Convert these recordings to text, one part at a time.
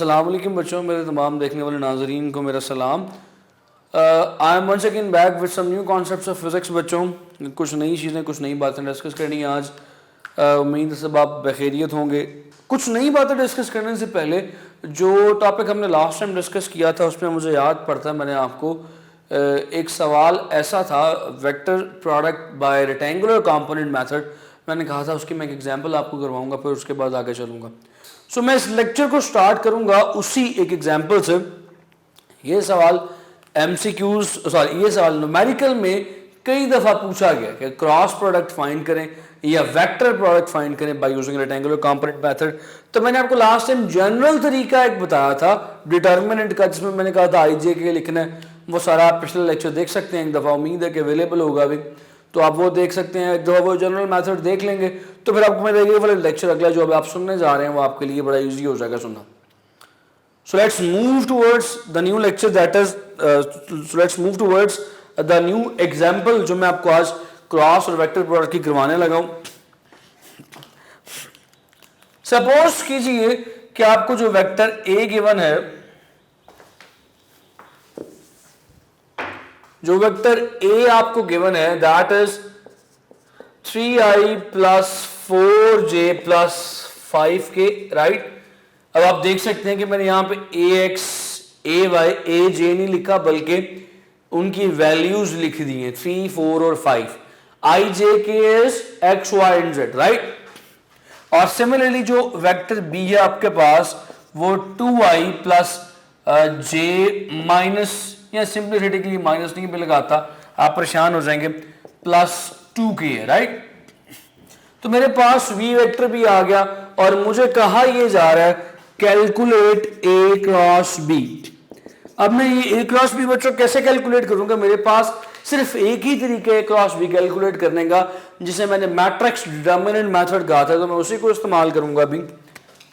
अस्सलाम वालेकुम बच्चों, मेरे तमाम देखने वाले नाजरीन को मेरा सलाम। I am once again back with some new concepts of physics. बच्चों कुछ नई चीज़ें, कुछ नई बातें डिस्कस करनी है आज। उम्मीद है सब आप बखैरियत होंगे। कुछ नई बातें डिस्कस करने से पहले जो टॉपिक हमने लास्ट टाइम डिस्कस किया था उसमें मुझे याद पड़ता है, मैंने आपको एक सवाल ऐसा था, vector product bye rectangular component method. मैंने कहा था उसकी मैं एक एग्जांपल आपको करवाऊंगा, फिर उसके बाद आगे चलूँगा। सो मैं इस लेक्चर को स्टार्ट करूंगा उसी एक एग्जांपल से। ये सवाल एमसीक्यूज ये सवाल न्यूमेरिकल में कई दफ़ा पूछा गया कि क्रॉस प्रोडक्ट फाइंड करें या वेक्टर प्रोडक्ट फाइंड करें by using rectangular component method. तो मैंने आपको लास्ट टाइम जनरल तरीका एक बताया था डिटर्मिनेंट का, जिसमें मैंने कहा था IJ के लिखना है। वो सारा आप पिछले लेक्चर देख सकते हैं एक दफ़ा, उम्मीद है कि अवेलेबल होगा अभी, तो आप वो देख सकते हैं। एक दफ़ा वो जनरल मेथड देख लेंगे तो फिर आपको मेरा ये वाला लेक्चर अगला जो अभी आप सुनने जा रहे हैं वो आपके लिए बड़ा इजी हो जाएगा सुनना। So let's move towards the new lecture, that is let's move towards the new example जो मैं आपको आज क्रॉस और वेक्टर प्रोडक्ट की करवाने लगा हूं। सपोज कीजिए कि आपको जो वेक्टर ए गिवन है, जो वेक्टर ए आपको गिवन है that is 3i plus 4j plus 5k, right. अब आप देख सकते हैं कि मैंने यहां पे ax ay aj नहीं लिखा, बल्कि उनकी वैल्यूज लिख दी हैं 3 4 और 5। ij k is x y and z, right. और सिमिलरली जो वेक्टर b है आपके पास वो 2i प्लस j माइनस, या सिंपलिसिटी माइनस नहीं भी लगाता आप परेशान हो जाएंगे, प्लस 2k है, राइट। तो मेरे पास v वेक्टर भी आ गया और मुझे कहा यह जा रहा है कैलकुलेट a क्रॉस b। अब मैं ये a क्रॉस b बच्चों कैसे कैलकुलेट करूंगा? मेरे पास सिर्फ एक ही तरीका है क्रॉस b कैलकुलेट करने का, जिसे मैंने मैट्रिक्स डिटर्मिनेंट मेथड कहा था, तो मैं उसी को इस्तेमाल करूंगा अभी।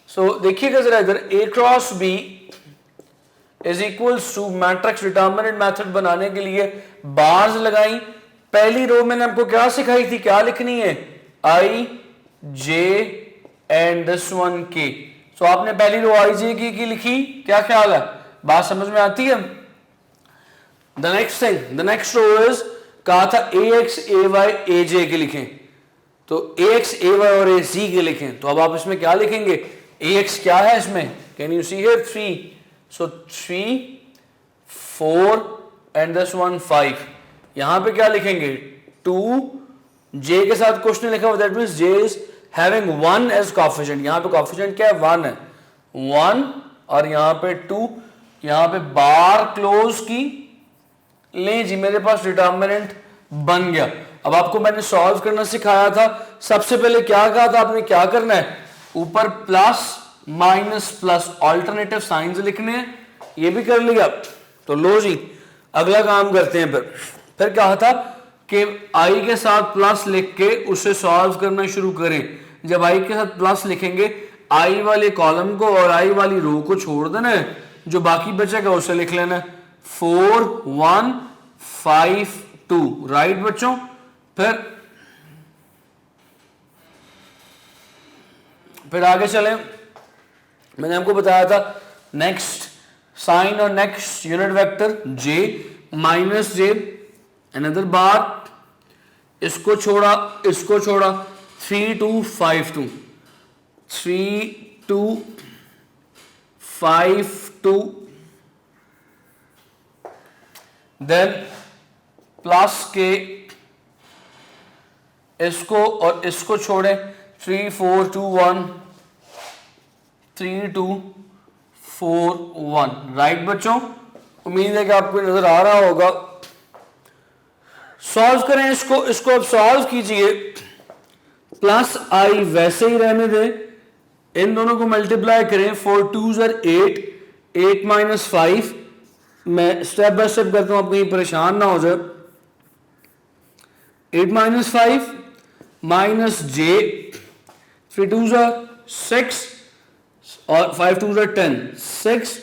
सो देखिएगा जरा इधर, a cross b is equals to matrix determinant method बनाने के लिए बार्स लगाई। पहली रो मैंने आपको क्या सिखाई थी, क्या लिखनी है, i j and this one k। सो आपने पहली रो i j की लिखी, क्या ख्याल है, बात समझ में आती है? The next thing, the next row is कहा था ax ay aj के लिखें, तो ax ay और ac के लिखें। तो अब आप इसमें क्या लिखेंगे, ax क्या है इसमें, can you see here 3, so 3 4 and this one 5। यहां पे क्या लिखेंगे 2, j के साथ कुछ नहीं लिखा, that means j is having 1 as coefficient. यहां पे कोएफिशिएंट क्या है, 1 है, 1 और यहां पे 2। यहां पे बार क्लोज की ले जी, मेरे पास डिटर्मिनेंट बन गया। अब आपको मैंने सॉल्व करना सिखाया था, सबसे पहले क्या कहा था आपने, क्या करना है, ऊपर plus minus plus alternative science लिखने हैं, ये भी कर लिया। तो लो जी अगला काम करते हैं। फिर कहा था कि i के साथ प्लस लिख के उसे सॉल्व करना शुरू करें। जब i के साथ प्लस लिखेंगे i वाले कॉलम को और i वाली रो को छोड़ देना है, जो बाकी बचेगा उसे लिख लेना है 4 1 5 2, राइट बच्चों। फिर आगे चलें, मैंने आपको बताया था नेक्स्ट साइन और next unit vector j minus j, another बार, इसको छोड़ा 3 2 5 2, 3 2 5 2, देन प्लस के इसको और इसको छोड़े 3 4 2 1 3 2 4 1, राइट बच्चों। उम्मीद है कि आपको नजर आ रहा होगा। सॉल्व करें इसको अब सॉल्व कीजिए। प्लस i वैसे ही रहने दें, इन दोनों को मल्टीप्लाई करें, 4 2s are 8, 8 माइनस 5। मैं स्टेप बाय स्टेप करता हूं, आप कहीं परेशान ना हो जाए। 8 minus 5 minus j, 3 2s are 6 और 5 2s are 10, 6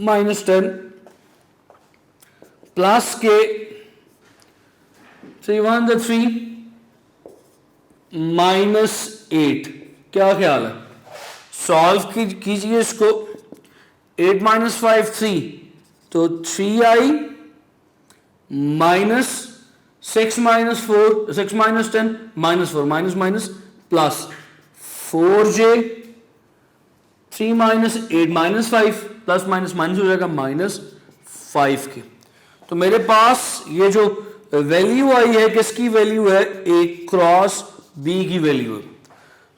माइनस 10 प्लस के 3 1 3 माइनस 8। क्या ख्याल है, सॉल्व कीजिए इसको। 8 माइनस 5 3, तो 3i minus 6 minus 4, 6 minus 10 minus 4, minus minus plus 4j, 3 minus 8 minus 5 plus minus minus हो जाएगा माइनस 5 के। तो मेरे पास ये जो वैल्यू आई है किसकी वैल्यू है, ए क्रॉस बी की वैल्यू है।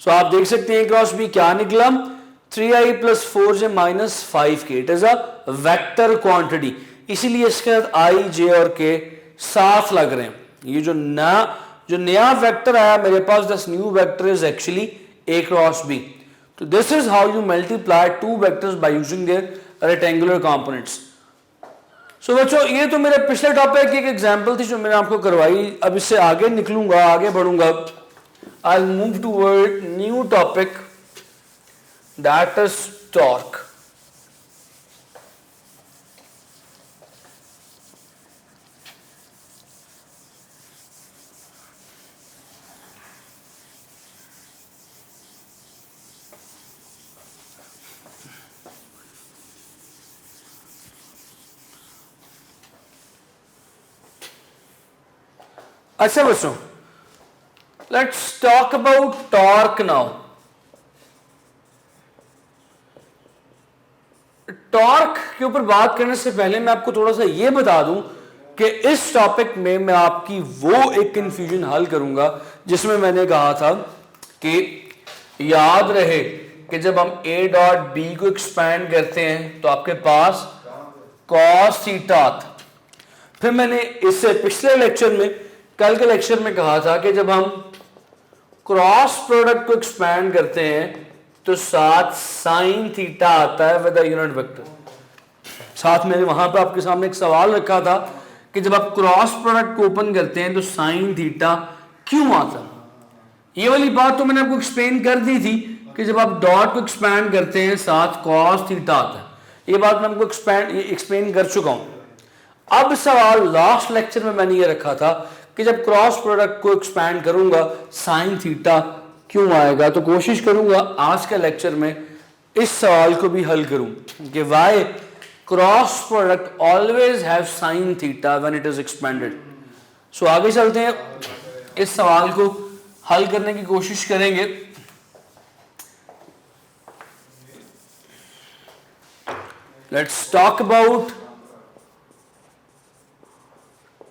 सो आप देख सकते हैं क्रॉस बी क्या निकला, 3i plus 4j minus 5k। It is a vector quantity, इसीलिए इसके साथ आई जे और के साथ लग रहे हैं। ये जो नया वेक्टर आया मेरे पास, this new vector is actually A cross B. तो this is how you multiply two vectors by using their rectangular components. So बच्चों ये तो मेरे पिछले टॉपिक की एक एग्जांपल थी जो मैंने आपको करवाई। अब इससे आगे निकलूंगा, आगे बढ़ूंगा। I move toward new topic that is torque. अच्छा बच्चों, let's talk about torque now. Torque के ऊपर बात करने से पहले मैं आपको थोड़ा सा ये बता दूं कि इस टॉपिक में मैं आपकी वो एक कंफ्यूजन हल करूंगा जिसमें मैंने कहा था कि याद रहे कि जब हम a डॉट बी को एक्सपैंड करते हैं तो आपके पास cos थीटा आता। फिर मैंने इससे पिछले लेक्चर में, कल के लेक्चर में कहा था कि जब हम क्रॉस प्रोडक्ट को एक्सपैंड करते हैं तो साथ साइन थीटा आता है विद अ यूनिट वेक्टर। साथ मैंने वहां पे आपके सामने एक सवाल रखा था कि जब आप क्रॉस प्रोडक्ट को ओपन करते हैं तो साइन थीटा क्यों आता है। ये वाली बात तो मैंने आपको एक्सप्लेन कर दी थी कि जब आप डॉट को एक्सपैंड करते हैं साथ कॉस थीटा आता है। ये बात मैं आपको एक्सप्लेन कर चुका हूं। अब सवाल लास्ट लेक्चर में मैंने ये रखा था कि जब क्रॉस प्रोडक्ट को एक्सपैंड करूंगा साइन थीटा क्यों आएगा। तो कोशिश करूंगा आज के लेक्चर में इस सवाल को भी हल करूं कि why cross product always have sine theta when it is expanded. So आगे चलते हैं, इस सवाल को हल करने की कोशिश करेंगे। Let's talk about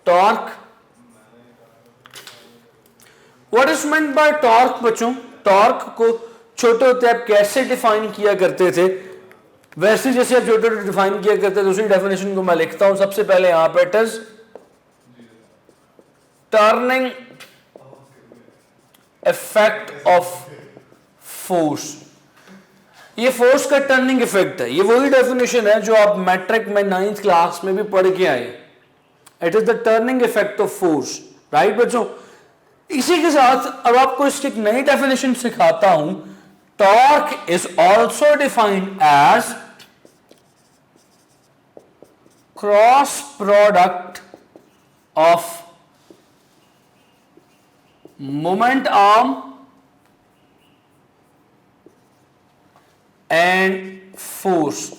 torque. What is meant by torque बच्चों? टॉर्क को छोटे होते आप कैसे डिफाइन किया करते थे, वैसे जैसे आप छोटे छोटे डिफाइन किया करते थे उसी डेफिनेशन को मैं लिखता हूं। सबसे पहले यहां पे it is turning effect of force. ये फोर्स का टर्निंग इफेक्ट है। ये वही डेफिनेशन है जो आप मैट्रिक में 9th क्लास में भी पढ़ के आए। It is the turning effect of force, right बच्चों। इसी के साथ अब आपको इसकी एक नई डेफिनेशन सिखाता हूं। Torque is also defined as cross product of moment arm and force.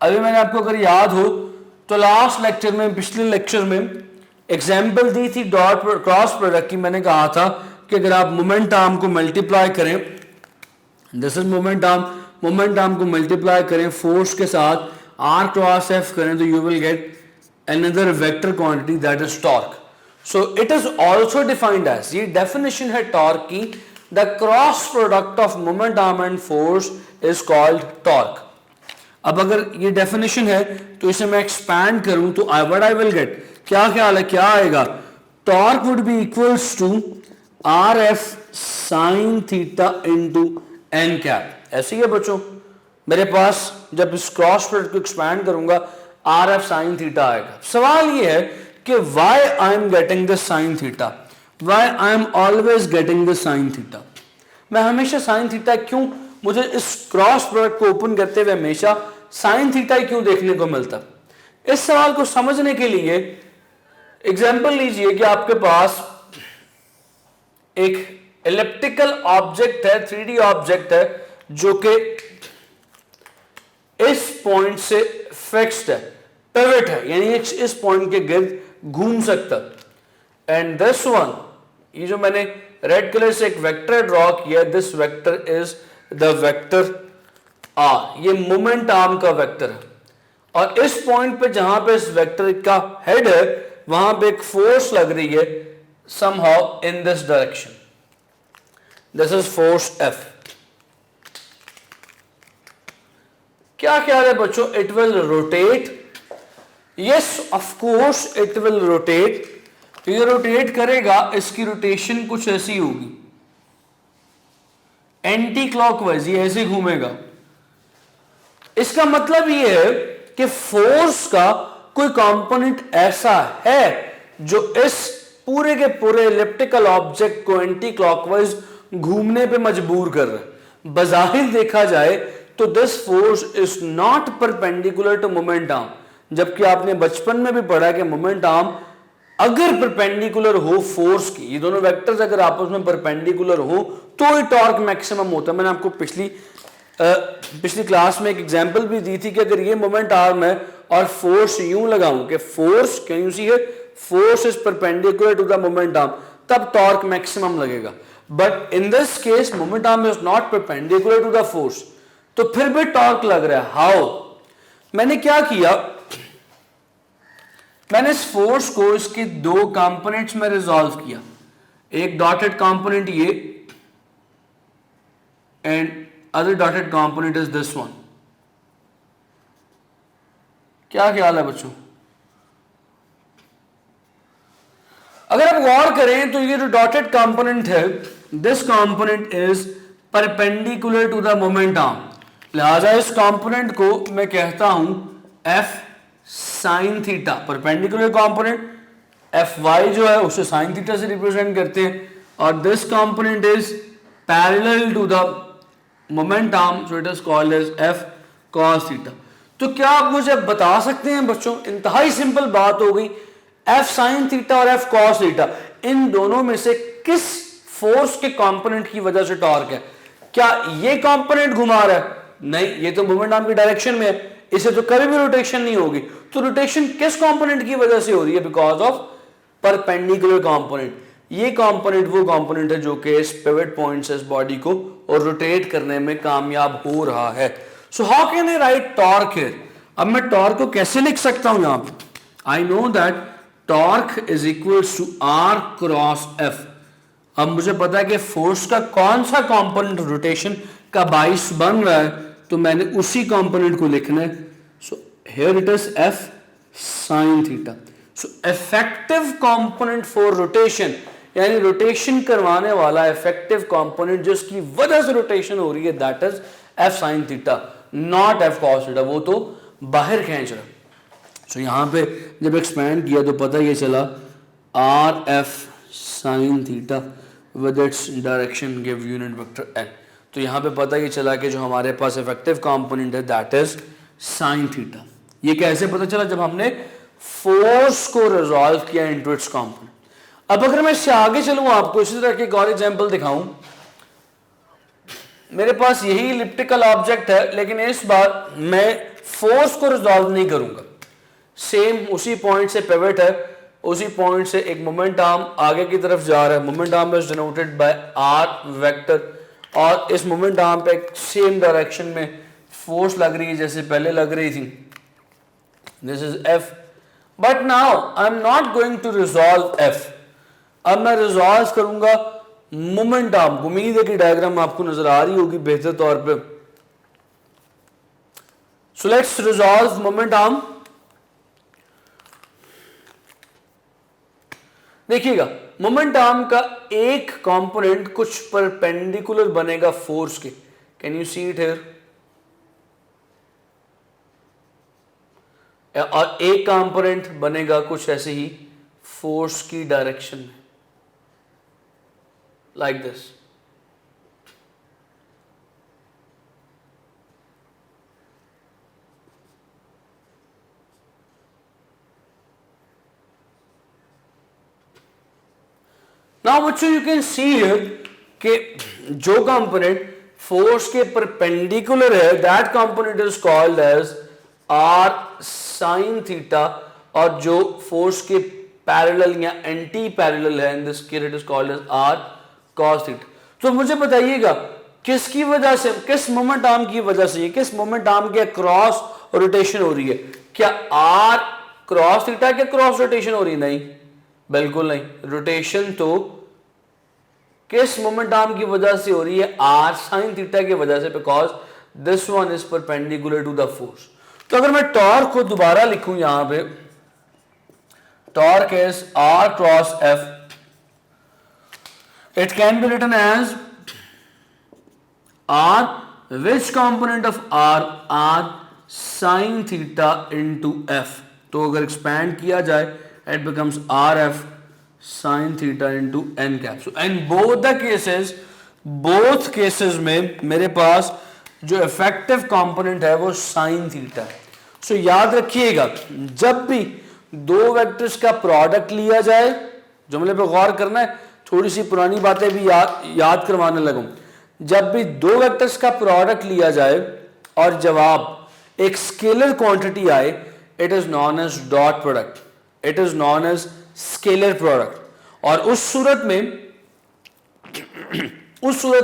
अभी मैंने आपको अगर याद हो तो लास्ट लेक्चर में, पिछले लेक्चर में एग्जाम्पल दी थी डॉट क्रॉस प्रोडक्ट की। मैंने कहा था कि अगर आप मोमेंट आर्म को मल्टीप्लाई करें, दिस इज मोमेंट आर्म को मल्टीप्लाई करें फोर्स के साथ आर क्रॉस एफ करें तो you will get another vector quantity that is torque. So it is also defined as, ये डेफिनेशन है टॉर्क की, the cross product of moment arm and force is called torque. अब अगर ये definition है तो इसे मैं एक्सपैंड करूं तो व्हाट आई विल गेट, क्या ख्याल है क्या आएगा? Torque would be equals to R F sine theta into N cap. ऐसे ही है बच्चों, मेरे पास जब इस क्रॉस प्रोडक्ट को एक्सपैंड करूंगा आर एफ साइन थीटा आएगा। सवाल ये है कि why I am getting this sine theta, why I am always getting this sine theta. मैं हमेशा साइन थीटा क्यों, मुझे इस क्रॉस प्रोडक्ट को ओपन करते हुए हमेशा साइन थीटा ही क्यों देखने को मिलता? इस सवाल को समझने के लिए एग्जाम्पल लीजिए कि आपके पास एक एलिप्टिकल ऑब्जेक्ट है, 3D ऑब्जेक्ट है, जो कि इस पॉइंट से फिक्स्ड है, पिवट है, यानी इस पॉइंट के गिर्द घूम सकता। एंड दिस वन, ये जो मैंने रेड कलर से एक वेक्टर ड्रॉ किया, this vector is the vector R, ये मोमेंट आर्म का वेक्टर है। और इस पॉइंट पे जहां पे इस वेक्टर का हेड है वहां पे एक फोर्स लग रही है somehow in this direction. This is force F. क्या ख्याल है बच्चों, it will rotate? Yes, of course it will rotate. ये रोटेट करेगा, इसकी रोटेशन कुछ ऐसी होगी, एंटी क्लॉकवाइज, ये ऐसे घूमेगा। इसका मतलब ये है कि फोर्स का कोई कंपोनेंट ऐसा है जो इस पूरे के पूरे इलिप्टिकल ऑब्जेक्ट को एंटी क्लॉकवाइज घूमने पे मजबूर कर रहा है। बजाहिर देखा जाए तो this force is not perpendicular to moment arm, जबकि आपने बचपन में भी पढ़ा कि मोमेंट आर्म अगर परपेंडिकुलर हो फोर्स की, ये दोनों वेक्टर्स अगर आपस में परपेंडिकुलर हो तो ही टॉर्क मैक्सिमम होता है। मैंने आपको पिछली क्लास में एक एग्जांपल भी दी थी कि अगर ये मोमेंट आर्म है और फोर्स यूं लगाऊं कि force, can you see here, force is perpendicular to the moment arm, तब टॉर्क मैक्सिमम लगेगा। But in this case moment arm is not perpendicular to the force, तो फिर भी टॉर्क लग रहा है। हाउ? मैंने क्या किया, मैंने इस फोर्स को इसके दो कंपोनेंट्स में रिजॉल्व किया, एक डॉटेड कंपोनेंट ये and other dotted component is this one. क्या ख्याल है बच्चों? अगर आप गौर करें तो ये जो डॉटेड कंपोनेंट है, this component is perpendicular to the moment arm, लिहाजा इस कंपोनेंट को मैं कहता हूं F sine theta. Perpendicular component F Y जो है उसे साइन थीटा से रिप्रेजेंट करते हैं, और this component is parallel to the moment arm, so it is called as F cos theta. तो क्या आप मुझे बता सकते हैं बच्चों, इंतहाई सिंपल बात हो गई, एफ साइन थीटा और एफ कॉस थीटा, इन दोनों में से किस फोर्स के कंपोनेंट की वजह से टॉर्क है? क्या ये कंपोनेंट घुमा रहा है? नहीं, ये तो मोमेंट आर्म की डायरेक्शन में है, इसे तो कभी भी रोटेशन नहीं होगी। तो रोटेशन किस कंपोनेंट की वजह से हो रही है? Because of perpendicular component. ये कंपोनेंट वो कंपोनेंट है जो कि इस पिवट पॉइंट से इस बॉडी को और रोटेट करने में कामयाब हो रहा है। So how can I right torque here? अब मैं टॉर्क को कैसे लिख सकता हूं यहां पे? I know that torque is equal to R cross F. अब मुझे पता है कि फोर्स का कौन सा कंपोनेंट रोटेशन का बाइस बन रहा है, तो मैंने उसी कंपोनेंट को लिखना है। So here it is F sine theta. So effective component for rotation, यानी रोटेशन करवाने वाला इफेक्टिव कंपोनेंट जिसकी वजह से रोटेशन हो रही है, that is F sine theta, not F cos theta, वो तो बाहर खींच रहा है। सो यहां पे जब एक्सपैंड किया तो पता ये चला R F sine theta with its direction give unit vector N. तो यहां पे पता ये चला कि जो हमारे पास इफेक्टिव कंपोनेंट है दैट इज साइन थीटा। ये कैसे पता चला? जब हमने फोर्स को रिजॉल्व किया इनटू इट्स कंपोनेंट। अब अगर मैं इससे आगे चलूं, आपको इसी तरह के एक और एग्जांपल दिखाऊं, मेरे पास यही इलिप्टिकल ऑब्जेक्ट है, लेकिन इस बार मैं फोर्स को रिजॉल्व नहीं करूंगा। सेम उसी पॉइंट से पिवट है, उसी पॉइंट से एक मोमेंट आर्म आगे की तरफ जा रहा है, moment arm is denoted by R vector, और इस मोमेंट आर्म पे एक सेम डायरेक्शन में फोर्स लग रही है जैसे पहले लग रही थी, this is F. But now I am not going to resolve F, अब मैं रिजॉल्व करूंगा मोमेंट आर्म। उम्मीद है कि डायग्राम आपको नजर आ रही होगी बेहतर तौर पे। So let's resolve moment arm. देखिएगा, मोमेंट आर्म का एक कंपोनेंट कुछ परपेंडिकुलर बनेगा फोर्स के, can you see it here, और एक कंपोनेंट बनेगा कुछ ऐसे ही फोर्स की डायरेक्शन में, लाइक दिस। नाउ बच्चों यू कैन सी हियर कि जो कंपोनेंट फोर्स के परपेंडिकुलर है that component is called as R sine theta, और जो फोर्स के पैरेलल या एंटी पैरेलल है, in this case it is called as R cos theta. तो मुझे बताइएगा किसकी वजह से, किस मोमेंट आर्म की वजह से, किस मोमेंट आर्म के क्रॉस रोटेशन हो रही है? क्या आर क्रॉस थीटा के क्रॉस रोटेशन हो रही है? नहीं, बिल्कुल नहीं। रोटेशन तो किस मोमेंट आर्म की वजह से हो रही है? आर साइन थीटा की वजह से, because this one is perpendicular to the force. तो अगर मैं टॉर्क को दोबारा लिखूं यहां पे, torque is R cross F, it can be written as R which component of R, R sine theta into F. तो अगर एक्सपैंड किया जाए it becomes R F sine theta into N cap. So in both the cases, both cases में मेरे पास जो effective component है वो sine theta है। सो याद रखिएगा, जब भी दो वेक्टर्स का प्रोडक्ट लिया जाए, जुमले पे गौर करना है, थोड़ी सी पुरानी बातें भी याद करवाने लगूं। जब भी दो वेक्टर्स का प्रोडक्ट लिया जाए और जवाब एक स्केलर क्वांटिटी आए, it is known as dot product, it is known as scalar product. और उस सूरत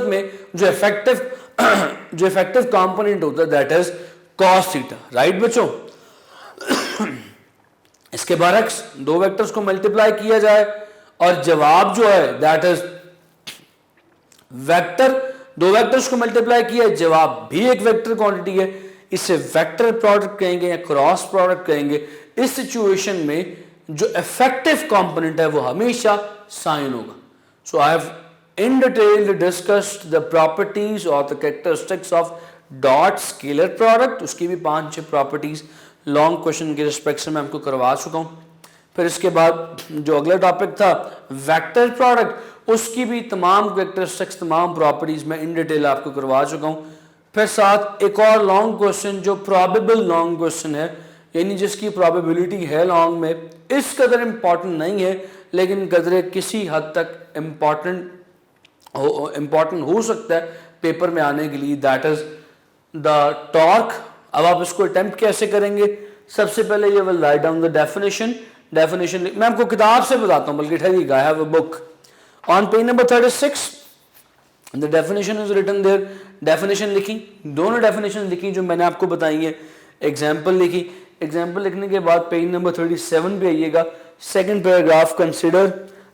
में जो इफेक्टिव कंपोनेंट होता है that is cos theta, right बच्चों। इसके बरक्स दो वेक्टर्स को मल्टीप्लाई किया जाए और जवाब जो है दैट इज वेक्टर, दो वेक्टर्स को मल्टीप्लाई किया, जवाब भी एक वेक्टर क्वांटिटी है, इसे वेक्टर प्रोडक्ट कहेंगे या क्रॉस प्रोडक्ट कहेंगे। इस सिचुएशन में जो इफेक्टिव कंपोनेंट है वो हमेशा साइन होगा। So I have in detail discussed the properties or the characteristics of dot scalar product। उसकी भी 5-6 प्रॉपर्टीज लॉन्ग क्वेश्चन के रिस्पेक्ट से मैं आपको करवा चुका हूँ। फिर इसके बाद जो अगला टॉपिक था वेक्टर प्रोडक्ट, उसकी भी तमाम कैरेक्टरिस्टिक्स, तमाम प्रॉपर्टीज मैं इन डिटेल आपको करवा चुका हूँ। फिर साथ एक और लॉन्ग क्वेश्चन जो प्रोबेबल लॉन्ग क्वेश्चन है, यानी जिसकी प्रोबेबिलिटी है लॉन्ग में, इस कदर इंपॉर्टेंट नहीं है लेकिन कदर किसी हद तक इम्पॉर्टेंट हो सकता है पेपर में आने के लिए, दैट इज द टॉर्क। अब आप इसको अटेम्प्ट कैसे करेंगे? सबसे पहले ये will write down the definition मैं आपको किताब से बताता हूं, बल्कि ठहरिएगा, I have a book on page number 36 the definition is written there. Definition लिखी, दोनों डेफिनेशन लिखी जो मैंने आपको बताई है, एग्जाम्पल लिखी। एग्जाम्पल लिखने के बाद पेज नंबर 37 पे आइएगा, second paragraph, consider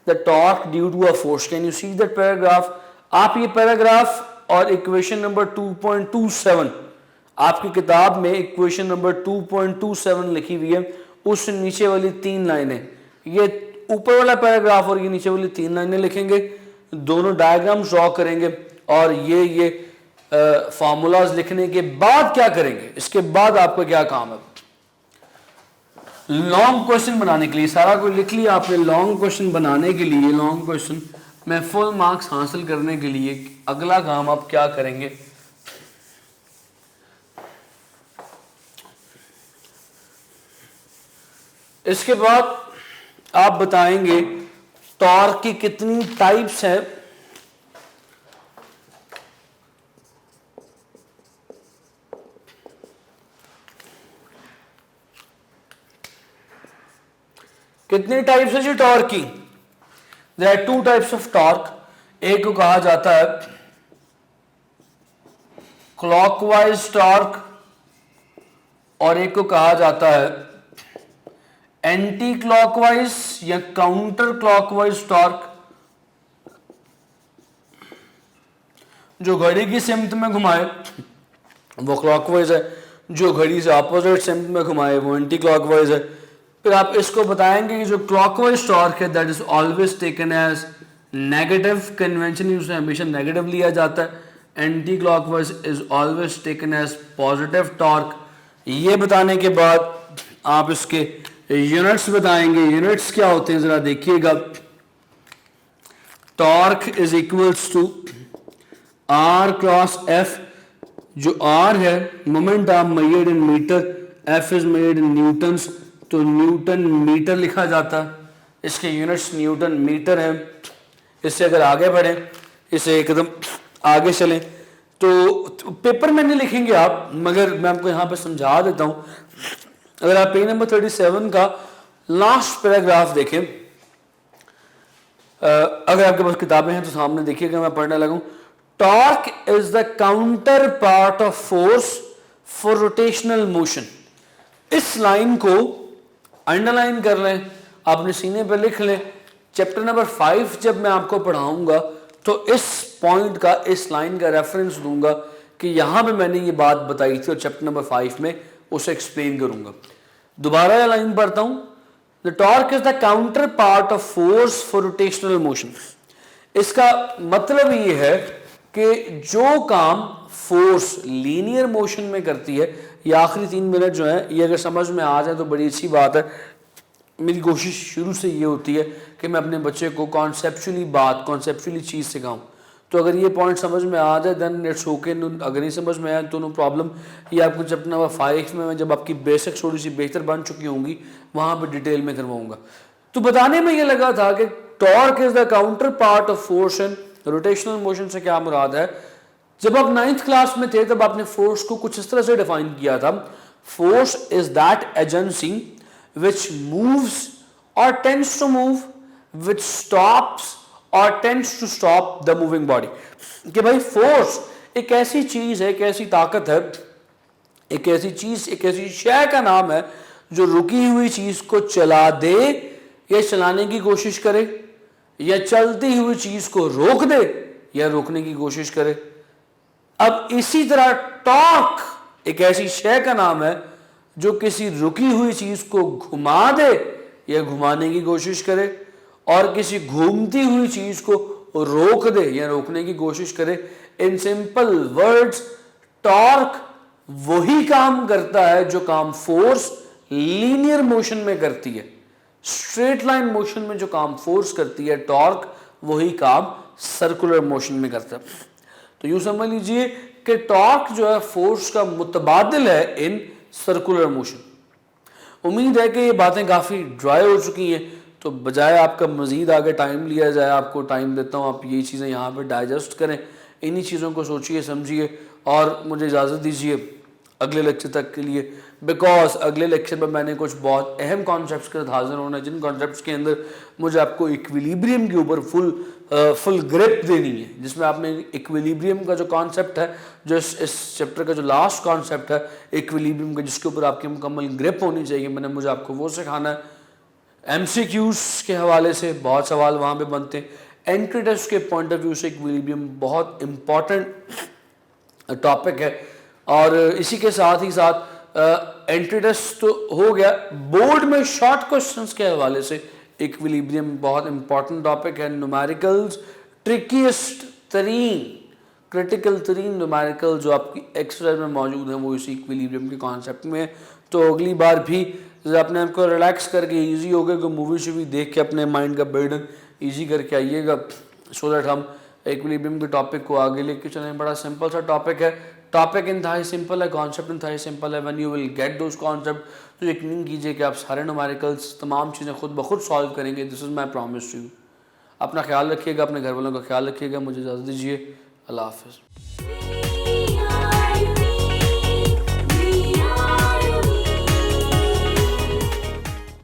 the torque due to a force. Can you see that paragraph? आप ये पैराग्राफ और इक्वेशन नंबर 2.27 आपकी किताब में इक्वेशन नंबर 2.27 लिखी हुई है, उस नीचे वाली 3 लाइनें, ये ऊपर वाला पैराग्राफ और ये नीचे वाली 3 लाइनें लिखेंगे, दोनों डायग्राम ड्रॉ करेंगे और ये फॉर्मूलाज लिखने के बाद क्या करेंगे? इसके बाद आपका क्या काम है? लॉन्ग क्वेश्चन बनाने के लिए सारा कुछ लिख लिया आपने। लॉन्ग क्वेश्चन बनाने के लिए, लॉन्ग क्वेश्चन में फुल मार्क्स हासिल करने के लिए अगला काम आप क्या करेंगे? इसके बाद आप बताएंगे टॉर्क की कितनी टाइप्स है, कितनी टाइप्स है जी टॉर्क की? There are 2 types of torque. एक को कहा जाता है क्लॉकवाइज टॉर्क और एक को कहा जाता है एंटी क्लॉकवाइज या काउंटर क्लॉकवाइज टॉर्क। जो घड़ी की सिमत में घुमाए वो क्लॉकवाइज है, जो घड़ी से ऑपोजिट सिमत में घुमाए वो एंटी क्लॉकवाइज है। फिर आप इसको बताएंगे कि जो क्लॉकवाइज टॉर्क है that is always taken as negative, conventionally उसे हमेशा नेगेटिव लिया जाता है। Anticlockwise is always taken as positive torque. ये बताने के बाद आप इसके यूनिट्स बताएंगे। यूनिट्स क्या होते हैं जरा देखिएगा। Torque is equals to R cross F, जो आर है moment arm measured in metre, F is measured in newtons, तो न्यूटन मीटर लिखा जाता। इसके यूनिट्स न्यूटन मीटर है। इससे अगर आगे बढ़ें, इसे एकदम आगे चलें तो पेपर में नहीं लिखेंगे आप, मगर मैं आपको यहाँ पे समझा देता हूँ। अगर आप पेज नंबर 37 का लास्ट पैराग्राफ देखें, अगर आपके पास किताबें हैं तो सामने देखिएगा, मैं पढ़ने लगूँ। Torque is the counter part of force for rotational motion. इस लाइन को अंडरलाइन कर लें, आपने सीने पर लिख लें। चैप्टर नंबर 5 जब मैं आपको पढ़ाऊंगा तो इस पॉइंट का, इस लाइन का रेफरेंस दूंगा कि यहां पे मैंने ये बात बताई थी, और चैप्टर नंबर 5 में उसे एक्सप्लेन करूंगा। दोबारा ये लाइन पढ़ता हूं। The torque is the counter part of force for rotational motion. इसका मतलब ये है कि जो काम फोर्स लीनियर मोशन में करती है, ये आखिरी 3 मिनट जो है ये अगर समझ में आ जाए तो बड़ी अच्छी बात है। मेरी कोशिश शुरू से ये होती है कि मैं अपने बच्चे को कॉन्सेप्चुअली चीज़ सिखाऊं। तो अगर ये पॉइंट समझ में आ जाए देन इट्स ओके। अगर नहीं समझ में आए तो नो प्रॉब्लम। ये आपको चैप्टर नंबर 5 में जब आपकी बेसिक थोड़ी सी बेहतर बन चुकी होंगी वहाँ पर डिटेल में करवाऊंगा। तो बताने में ये लगा था कि torque is the counter part of force and rotational motion से क्या मुराद है। जब आप 9th क्लास में थे तब आपने फोर्स को कुछ इस तरह से डिफाइन किया था। Force is that agency which moves or tends to move, which stops or tends to stop the moving body। कि भाई फोर्स एक ऐसी चीज है, एक ऐसी ताकत है, एक ऐसी चीज, एक ऐसी शय का नाम है जो रुकी हुई चीज को चला दे या चलाने की कोशिश करे, या चलती हुई चीज को रोक दे या रोकने की कोशिश करे। अब इसी तरह टॉर्क एक ऐसी शय का नाम है जो किसी रुकी हुई चीज को घुमा दे या घुमाने की कोशिश करे, और किसी घूमती हुई चीज को रोक दे या रोकने की कोशिश करे। इन सिंपल वर्ड्स, टॉर्क वही काम करता है जो काम फोर्स लीनियर मोशन में करती है। स्ट्रेट लाइन मोशन में जो काम फोर्स करती है, टॉर्क वही काम सर्कुलर मोशन में करता है। तो यूं समझ लीजिए कि टॉर्क जो है फोर्स का मुतबादिल है इन सर्कुलर मोशन। उम्मीद है कि ये बातें काफ़ी ड्राई हो चुकी हैं, तो बजाय आपका मज़ीद आगे टाइम लिया जाए, आपको टाइम देता हूँ, आप ये चीज़ें यहाँ पे डाइजेस्ट करें, इन्हीं चीज़ों को सोचिए, समझिए, और मुझे इजाज़त दीजिए अगले लेक्चर तक के लिए। बिकॉज अगले लेक्चर में मैंने कुछ बहुत अहम कॉन्सेप्ट्स के साथ हाजिर होना है, जिन कॉन्सेप्ट्स के अंदर मुझे आपको इक्विलिब्रियम के ऊपर फुल ग्रिप देनी है, जिसमें आपने इक्विलिब्रियम का जो कॉन्सेप्ट है, जो इस चैप्टर का जो लास्ट कॉन्सेप्ट है इक्विलिब्रियम का, जिसके ऊपर आपकी मुकम्मल ग्रिप होनी चाहिए, मुझे आपको वो सिखाना है। MCQs के हवाले से बहुत सवाल वहाँ पे बनते हैं। एंट्री टेस्ट के पॉइंट ऑफ व्यू से इक्विलिब्रियम बहुत इंपॉर्टेंट टॉपिक है, और इसी के साथ ही साथ एंट्री टेस्ट तो हो गया, बोर्ड में शॉर्ट क्वेश्चंस के हवाले से इक्विलिब्रियम बहुत इंपॉर्टेंट टॉपिक है। न्यूमेरिकल्स ट्रिकीस्ट तरीन, क्रिटिकल तरीन न्यूमेरिकल जो आपकी एक्सरसाइज में मौजूद है वो इसी इक्विलिब्रियम के कॉन्सेप्ट में है। तो अगली बार भी अपने आपको रिलैक्स करके इजी हो गया कि मूवी शूवी देख के अपने माइंड का बर्डन इजी करके आइएगा, सो दैट हम इक्विलिब्रियम के टॉपिक को आगे लेके चलें। बड़ा सिंपल सा टॉपिक है, टॉपिक इंतहाई सिंपल है, कॉन्सेप्ट इंतहाई सिंपल है। When you will get those concept, तो यकीन कीजिए कि आप सारे न्यूमेरिकल्स, तमाम चीज़ें खुद ब खुद सॉल्व करेंगे। This is my promise to you. अपना ख्याल रखिएगा, अपने घर वालों का ख्याल रखिएगा। मुझे इजाज़त दीजिए, अल्लाह हाफ़िज़।